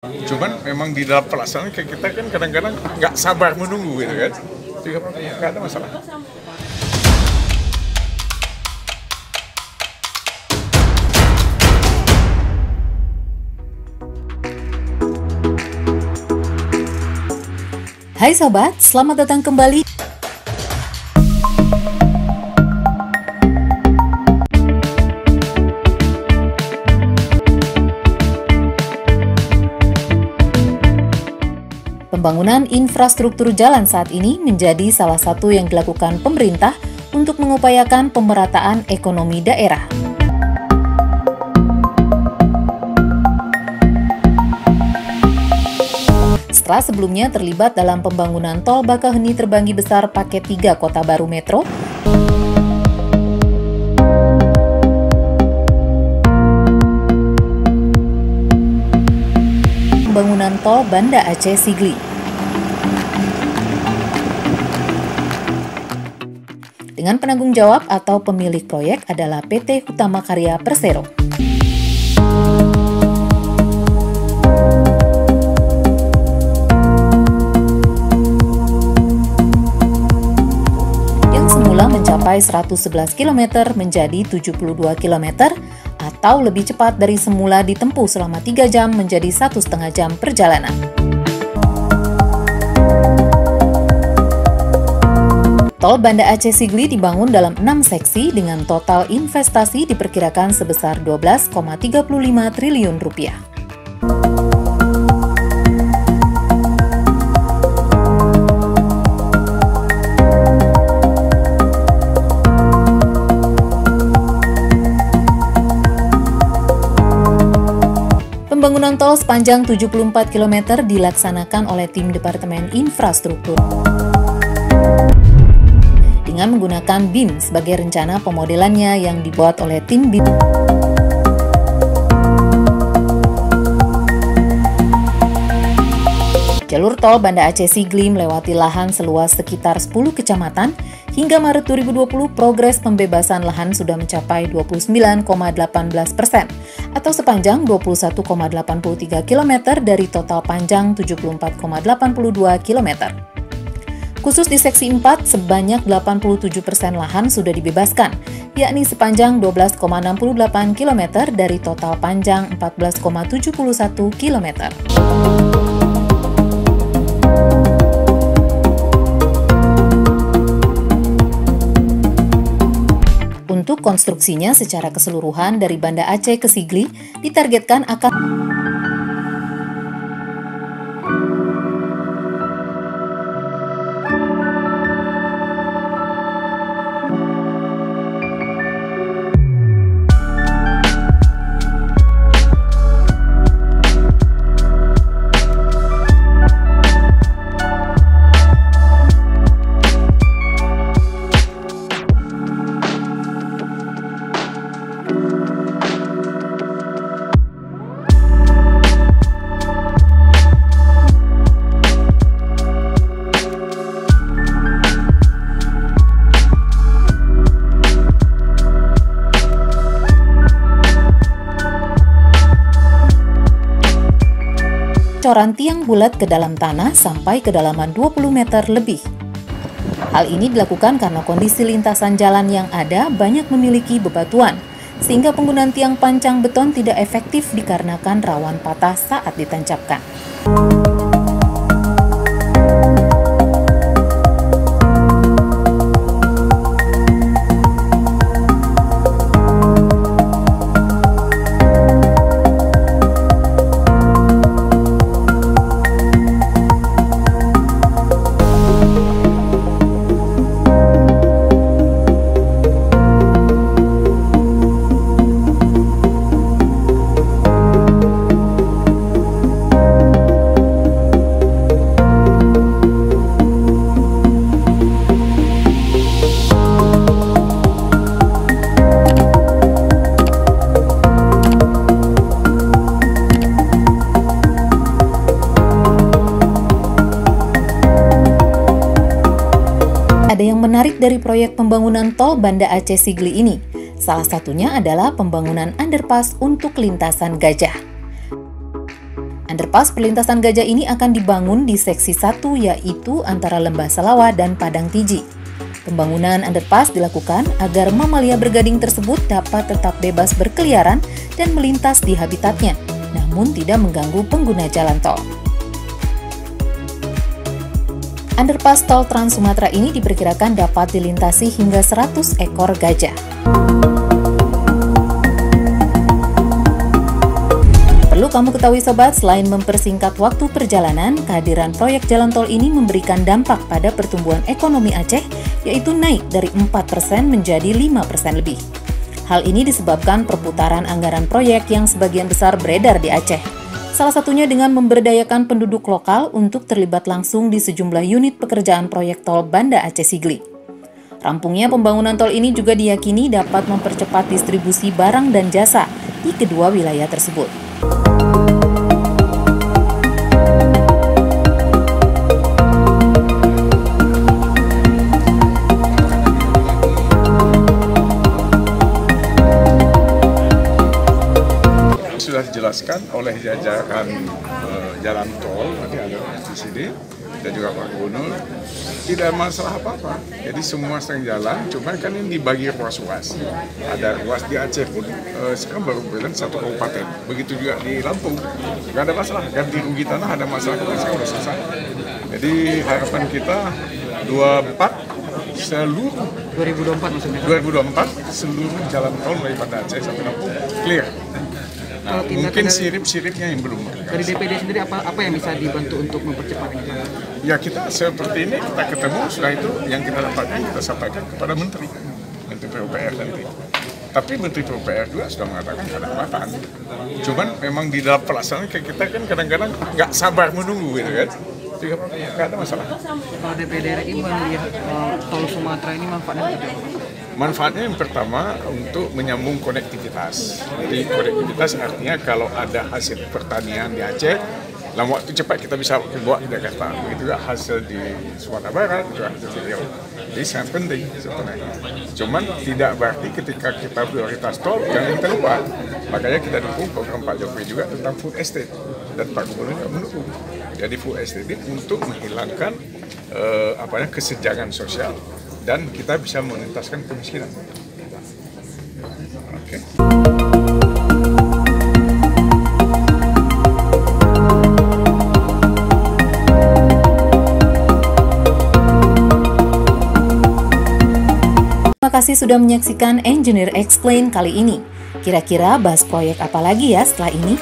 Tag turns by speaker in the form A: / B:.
A: Cuman memang di dalam pelaksanaan kayak kita kan kadang-kadang nggak sabar menunggu gitu kan. Jadi nggak ada masalah.
B: Hai Sobat, selamat datang kembali. Pembangunan infrastruktur jalan saat ini menjadi salah satu yang dilakukan pemerintah untuk mengupayakan pemerataan ekonomi daerah. Setelah sebelumnya terlibat dalam pembangunan tol Bakaheni Terbanggi Besar Paket 3 Kota Baru Metro, pembangunan tol Banda Aceh Sigli. Dengan penanggung jawab atau pemilik proyek adalah PT Hutama Karya Persero. Mencapai 111 km menjadi 72 km atau lebih cepat dari semula ditempuh selama 3 jam menjadi 1,5 jam perjalanan. Tol Banda Aceh Sigli dibangun dalam 6 seksi dengan total investasi diperkirakan sebesar 12,35 triliun rupiah. Pembangunan tol sepanjang 74 km dilaksanakan oleh tim Departemen Infrastruktur dengan menggunakan BIM sebagai rencana pemodelannya yang dibuat oleh tim BIM. Jalur tol Banda Aceh Sigli melewati lahan seluas sekitar 10 kecamatan. Hingga Maret 2020, progres pembebasan lahan sudah mencapai 29,18% atau sepanjang 21,83 km dari total panjang 74,82 km. Khusus di seksi 4, sebanyak 87% lahan sudah dibebaskan, yakni sepanjang 12,68 km dari total panjang 14,71 km. Untuk konstruksinya secara keseluruhan dari Banda Aceh ke Sigli ditargetkan akan coran tiang bulat ke dalam tanah sampai kedalaman 20 meter lebih. Hal ini dilakukan karena kondisi lintasan jalan yang ada banyak memiliki bebatuan, sehingga penggunaan tiang pancang beton tidak efektif dikarenakan rawan patah saat ditancapkan. Ada yang menarik dari proyek pembangunan tol Banda Aceh Sigli ini. Salah satunya adalah pembangunan underpass untuk lintasan gajah. Underpass perlintasan gajah ini akan dibangun di seksi 1 yaitu antara Lembah Salawa dan Padang Tiji. Pembangunan underpass dilakukan agar mamalia bergading tersebut dapat tetap bebas berkeliaran dan melintas di habitatnya, namun tidak mengganggu pengguna jalan tol. Underpass tol Trans Sumatera ini diperkirakan dapat dilintasi hingga 100 ekor gajah. Perlu kamu ketahui sobat, selain mempersingkat waktu perjalanan, kehadiran proyek jalan tol ini memberikan dampak pada pertumbuhan ekonomi Aceh, yaitu naik dari 4% menjadi 5% lebih. Hal ini disebabkan perputaran anggaran proyek yang sebagian besar beredar di Aceh. Salah satunya dengan memberdayakan penduduk lokal untuk terlibat langsung di sejumlah unit pekerjaan proyek tol Banda Aceh Sigli. Rampungnya pembangunan tol ini juga diyakini dapat mempercepat distribusi barang dan jasa di kedua wilayah tersebut.
A: Sudah dijelaskan oleh jajaran jalan tol nanti ada di sini dan juga Pak Gubernur, tidak masalah apa-apa. Jadi semua sedang jalan, cuman kan ini dibagi ruas-ruas. Ada ruas di Aceh pun sekarang baru bilang 1 kabupaten. Begitu juga di Lampung, nggak ada masalah. Ganti rugi tanah ada masalah, sekarang sudah selesai. Jadi harapan kita 2024 maksudnya 2024 seluruh jalan tol daripada Aceh sampai Lampung clear. Nah, mungkin sirip-siripnya yang belum.
C: Dari DPD sendiri apa yang bisa dibantu untuk mempercepat ini?
A: Ya kita seperti ini, kita ketemu, setelah itu yang kita dapatkan kita sampaikan kepada Menteri PUPR nanti. Tapi Menteri PUPR juga sudah mengatakan ada hambatan. Cuman memang di dalam pelaksanaan kita kan kadang-kadang nggak sabar menunggu gitu kan. Jadi nggak ada masalah.
C: Kalau DPD RI melihat tol Sumatera ini manfaatnya seperti apa?
A: Manfaatnya yang pertama untuk menyambung konektivitas. Jadi konektivitas artinya kalau ada hasil pertanian di Aceh, dalam waktu cepat kita bisa bawa ke Jakarta. Begitu juga hasil di Sumatera Barat, juga hasil di Riau. Jadi sangat penting sebenarnya. Cuman tidak berarti ketika kita prioritas tol, jangan kita lupa. Makanya kita dukung program Pak Jokowi juga tentang food estate. Dan Pak Gubernur juga mendukung. Jadi food estate ini untuk menghilangkan kesenjangan sosial dan kita bisa menuntaskan kemiskinan. Oke.
B: Terima kasih sudah menyaksikan Engineer Explain kali ini. Kira-kira bahas proyek apa lagi ya setelah ini?